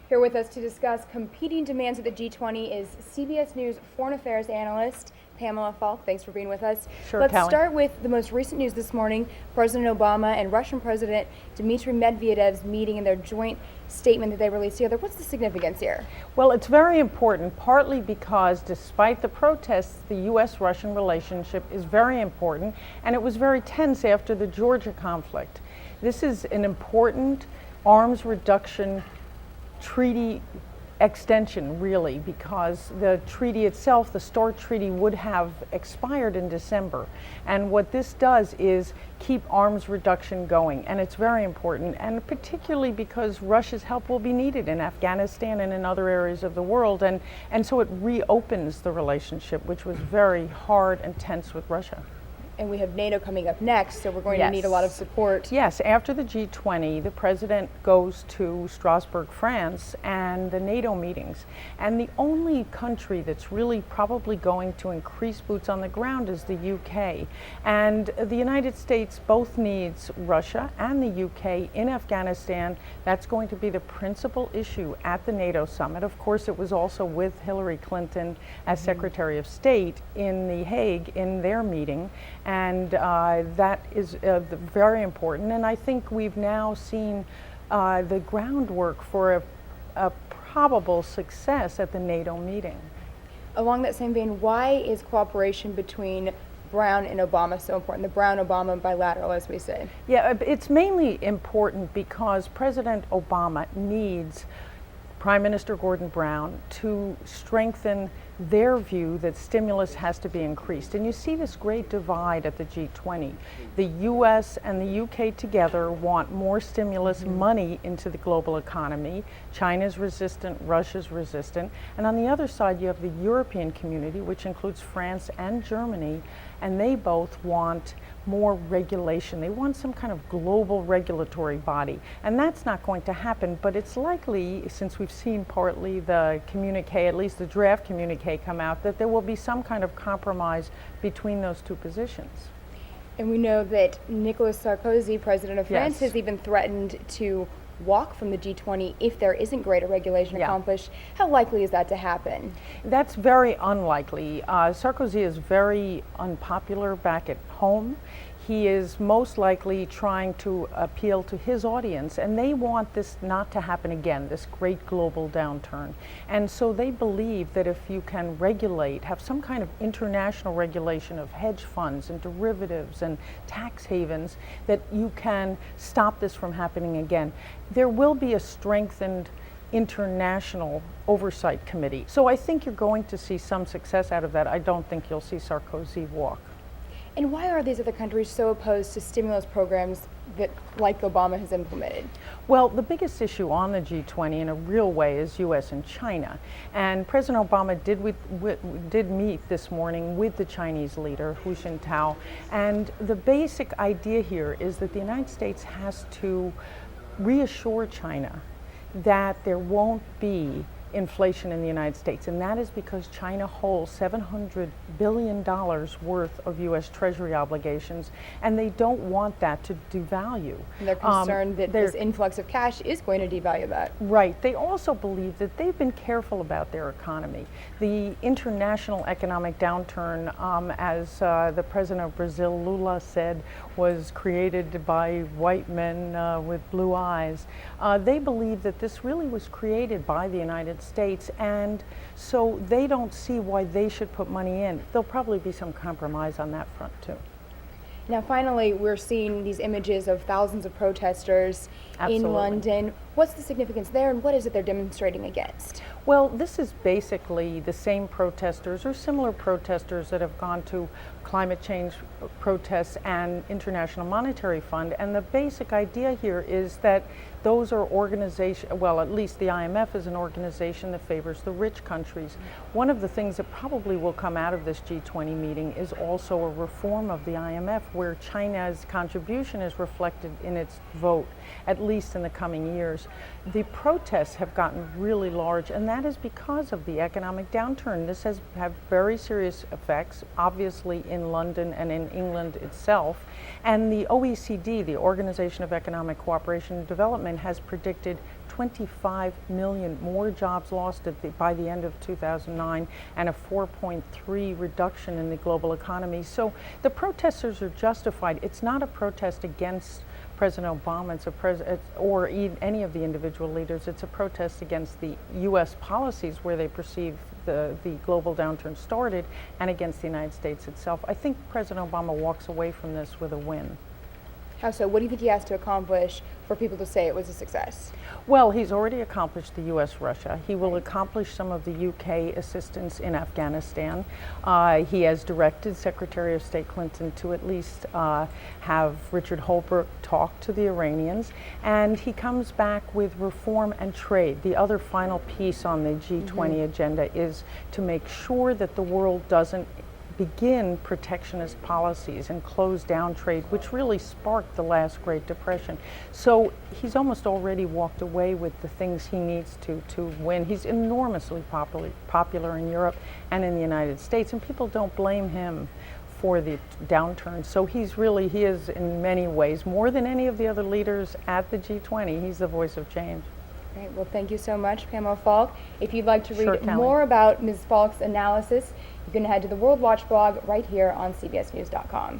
Here with us to discuss competing demands of the G20 is CBS News foreign affairs analyst Pamela Falk. Thanks for being with us. Sure, Let's Callie. start with the most recent news this morning. President Obama and Russian President Dmitry Medvedev's meeting in their joint statement that they released together. What's the significance here? Well, it's very important, partly because despite the protests, the U.S.-Russian relationship is very important, and it was very tense after the Georgia conflict. This is an important arms reduction treaty extension, really, because the treaty itself, the START treaty, would have expired in December. And what this does is keep arms reduction going, and it's very important, and particularly because Russia's help will be needed in Afghanistan and in other areas of the world, and so it reopens the relationship, which was very hard and tense with Russia. And we have NATO coming up next, so we're going to need a lot of support. Yes, after the G20, the president goes to Strasbourg, France, and the NATO meetings. And the only country that's really probably going to increase boots on the ground is the UK. And the United States both needs Russia and the UK in Afghanistan. That's going to be the principal issue at the NATO summit. Of course, it was also with Hillary Clinton as Secretary of State in The Hague in their meeting. And that is very important. And I think we've now seen the groundwork for a probable success at the NATO meeting. Along that same vein, why is cooperation between Brown and Obama so important? The Brown-Obama bilateral, as we say. Yeah, it's mainly important because President Obama needs Prime Minister Gordon Brown to strengthen their view that stimulus has to be increased. And you see this great divide at the G20. The US and the UK together want more stimulus money into the global economy. China's resistant, Russia's resistant. And on the other side, you have the European community, which includes France and Germany, and they both want more regulation. They want some kind of global regulatory body. And that's not going to happen, but it's likely, since we've seen partly the communique, at least the draft communique come out, that there will be some kind of compromise between those two positions. And we know that Nicolas Sarkozy, president of France, Yes. has even threatened to walk from the G20 if there isn't greater regulation accomplished. How likely is that to happen? That's very unlikely. Sarkozy is very unpopular back at home. He is most likely trying to appeal to his audience, and they want this not to happen again, this great global downturn. And so they believe that if you can regulate, have some kind of international regulation of hedge funds and derivatives and tax havens, that you can stop this from happening again. There will be a strengthened international oversight committee. So I think you're going to see some success out of that. I don't think you'll see Sarkozy walk. And why are these other countries so opposed to stimulus programs that, like Obama has implemented? Well, the biggest issue on the G20 in a real way is U.S. and China. And President Obama did meet this morning with the Chinese leader, Hu Jintao. And the basic idea here is that the United States has to reassure China that there won't be inflation in the United States, and that is because China holds $700 billion worth of U.S. Treasury obligations, and they don't want that to devalue. And they're concerned that this influx of cash is going to devalue that. Right. They also believe that they've been careful about their economy. The international economic downturn, as the president of Brazil, Lula, said, was created by white men with blue eyes. They believe that this really was created by the United States, and so they don't see why they should put money in. There'll probably be some compromise on that front too. Now finally, we're seeing these images of thousands of protesters Absolutely. in London. What's the significance there, and what is it they're demonstrating against? Well, this is basically the same protesters or similar protesters that have gone to climate change protests and International Monetary Fund. And the basic idea here is that those are organizations, well, at least the IMF is an organization that favors the rich countries. One of the things that probably will come out of this G20 meeting is also a reform of the IMF, where China's contribution is reflected in its vote, at least in the coming years. The protests have gotten really large, and that is because of the economic downturn. This has had very serious effects, obviously in London and in England itself. And the OECD, the Organization of Economic Cooperation and Development, has predicted 25 million more jobs lost by the end of 2009, and a 4.3 reduction in the global economy. So the protesters are justified. It's not a protest against President Obama or any of the individual leaders. It's a protest against the U.S. policies where they perceive the global downturn started, and against the United States itself. I think President Obama walks away from this with a win. How so? What do you think he has to accomplish for people to say it was a success? Well, he's already accomplished the U.S.-Russia. He will accomplish some of the U.K. assistance in Afghanistan. He has directed Secretary of State Clinton to at least have Richard Holbrooke talk to the Iranians. And he comes back with reform and trade. The other final piece on the G20 agenda is to make sure that the world doesn't begin protectionist policies and close down trade, which really sparked the last Great Depression. So he's almost already walked away with the things he needs to win. He's enormously popular in Europe and in the United States, and people don't blame him for the downturn. So he is in many ways, more than any of the other leaders at the G20, he's the voice of change. Great. Well, thank you so much, Pamela Falk. If you'd like to read Kelly. more about Ms. Falk's analysis, you can head to the World Watch blog right here on CBSNews.com.